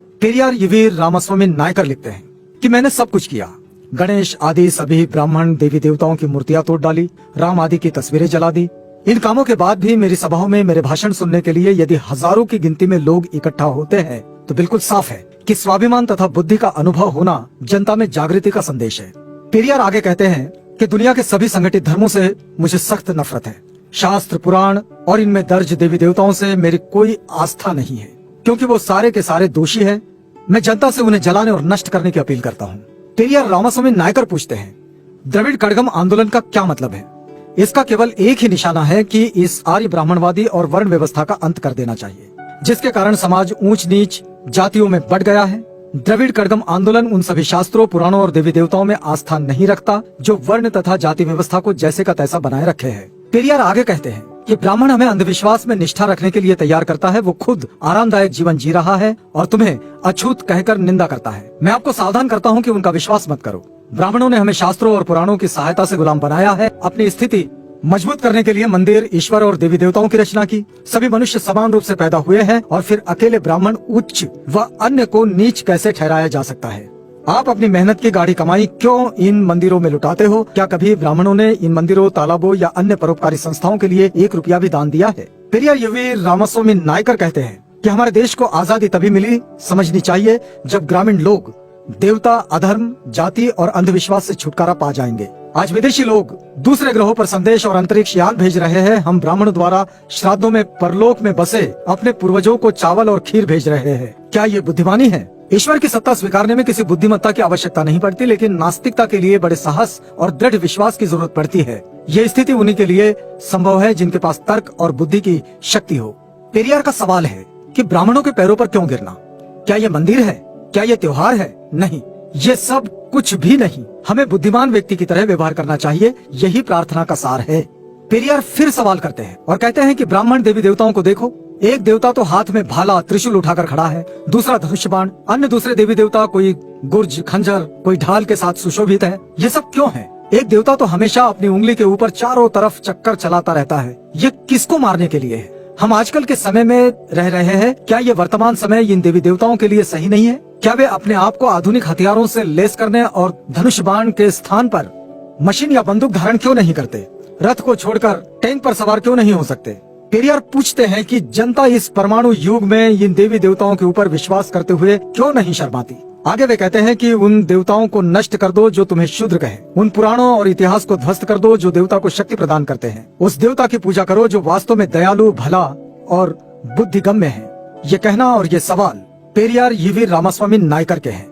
पेरियार ईवीर रामास्वामी नायकर लिखते हैं कि मैंने सब कुछ किया। गणेश आदि सभी ब्राह्मण देवी देवताओं की मूर्तियां तोड़ डाली, राम आदि की तस्वीरें जला दी। इन कामों के बाद भी मेरी सभाओं में मेरे भाषण सुनने के लिए यदि हजारों की गिनती में लोग इकट्ठा होते हैं तो बिल्कुल साफ है कि स्वाभिमान तथा बुद्धि का अनुभव होना जनता में जागृति का संदेश है। पेरियार आगे कहते हैं कि दुनिया के सभी संगठित धर्मों से मुझे सख्त नफरत है। शास्त्र, पुराण और इनमें दर्ज देवी देवताओं से मेरी कोई आस्था नहीं है, क्योंकि वो सारे के सारे दोषी हैं। मैं जनता से उन्हें जलाने और नष्ट करने की अपील करता हूँ। पेरियार रामास्वामी नायकर पूछते हैं, द्रविड़ कड़गम आंदोलन का क्या मतलब है? इसका केवल एक ही निशाना है कि इस आर्य ब्राह्मणवादी और वर्ण व्यवस्था का अंत कर देना चाहिए, जिसके कारण समाज ऊंच नीच जातियों में बढ़ गया है। द्रविड़ कड़गम आंदोलन उन सभी शास्त्रों, पुराणों और देवी देवताओं में आस्था नहीं रखता जो वर्ण तथा जाति व्यवस्था को जैसे का तैसा बनाए रखे है। पेरियार आगे कहते हैं कि ब्राह्मण हमें अंधविश्वास में निष्ठा रखने के लिए तैयार करता है। वो खुद आरामदायक जीवन जी रहा है और तुम्हें अछूत कहकर निंदा करता है। मैं आपको सावधान करता हूँ कि उनका विश्वास मत करो। ब्राह्मणों ने हमें शास्त्रों और पुराणों की सहायता से गुलाम बनाया है। अपनी स्थिति मजबूत करने के लिए मंदिर, ईश्वर और देवी देवताओं की रचना की। सभी मनुष्य समान रूप से पैदा हुए हैं और फिर अकेले ब्राह्मण उच्च व अन्य को नीच कैसे ठहराया जा सकता है? आप अपनी मेहनत की गाढ़ी कमाई क्यों इन मंदिरों में लुटाते हो? क्या कभी ब्राह्मणों ने इन मंदिरों, तालाबों या अन्य परोपकारी संस्थाओं के लिए 1 रुपया भी दान दिया है? पेरियार ईवीर रामास्वामी नायकर कहते हैं कि हमारे देश को आजादी तभी मिली, समझनी चाहिए, जब ग्रामीण लोग देवता, अधर्म, जाति और अंधविश्वास से छुटकारा पा जाएंगे। आज विदेशी लोग दूसरे ग्रहों पर संदेश और अंतरिक्ष यान भेज रहे हैं। हम ब्राह्मणों द्वारा श्राद्धों में परलोक में बसे अपने पूर्वजों को चावल और खीर भेज रहे हैं। क्या ये बुद्धिमानी है? ईश्वर की सत्ता स्वीकारने में किसी बुद्धिमत्ता की आवश्यकता नहीं पड़ती, लेकिन नास्तिकता के लिए बड़े साहस और दृढ़ विश्वास की जरूरत पड़ती है। ये स्थिति उन्हीं के लिए संभव है जिनके पास तर्क और बुद्धि की शक्ति हो। पेरियार का सवाल है कि ब्राह्मणों के पैरों पर क्यों गिरना? क्या ये मंदिर है? क्या ये त्योहार है? नहीं, ये सब कुछ भी नहीं। हमें बुद्धिमान व्यक्ति की तरह व्यवहार करना चाहिए, यही प्रार्थना का सार है। पेरियार फिर सवाल करते हैं और कहते हैं कि ब्राह्मण देवी देवताओं को देखो। एक देवता तो हाथ में भाला त्रिशूल उठाकर खड़ा है, दूसरा धनुष्य बाण, अन्य दूसरे देवी देवता कोई गुर्ज, खंजर, कोई ढाल के साथ सुशोभित है। ये सब क्यों है? एक देवता तो हमेशा अपनी उंगली के ऊपर चारों तरफ चक्कर चलाता रहता है। ये किसको मारने के लिए है? हम आजकल के समय में रह रहे हैं। क्या ये वर्तमान समय इन देवी देवताओं के लिए सही नहीं है? क्या वे अपने आप को आधुनिक हथियारों से लैस करने और धनुष बाण के स्थान पर मशीन या बंदूक धारण क्यों नहीं करते? रथ को छोड़कर टैंक पर सवार क्यों नहीं हो सकते? पेरियार पूछते हैं कि जनता इस परमाणु युग में इन देवी देवताओं के ऊपर विश्वास करते हुए क्यों नहीं शर्माती? आगे वे कहते हैं कि उन देवताओं को नष्ट कर दो जो तुम्हें शूद्र कहे। उन पुराणों और इतिहास को ध्वस्त कर दो जो देवता को शक्ति प्रदान करते हैं। उस देवता की पूजा करो जो वास्तव में दयालु, भला और बुद्धिगम्य है। ये कहना और ये सवाल पेरियार ईवीर रामास्वामी नायकर के हैं।